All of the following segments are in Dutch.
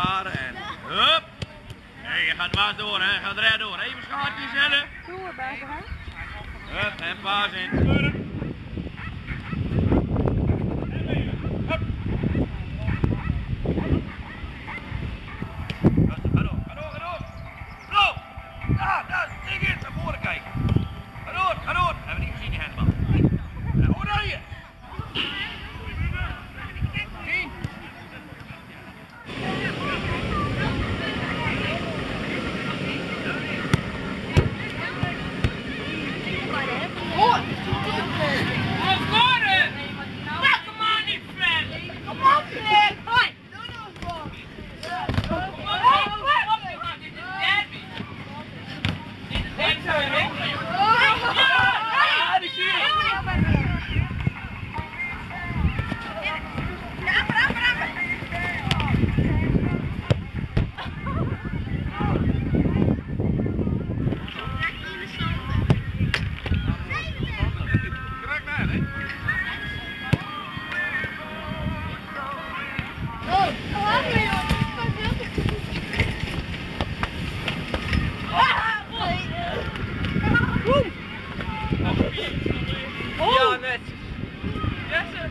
klaar en hup. Nee, je gaat dwars door, hè. Je gaat recht door. Even schaartjes zetten. Doe bij hè? Hup, en paas in. Scheuren. Hup. Rustig, ga door, ga door, ga door. Bro! Daar, stik in, naar voren kijken. Ga door, ga door. Hebben we niet gezien, die handbal. Hoe dan je? 10. Ja, netjes. Jesse!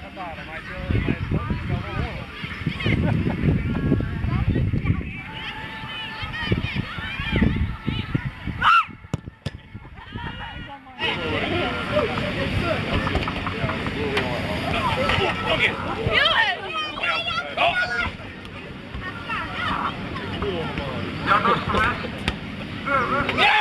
Gaat daar, maar het is wel horen. Ja,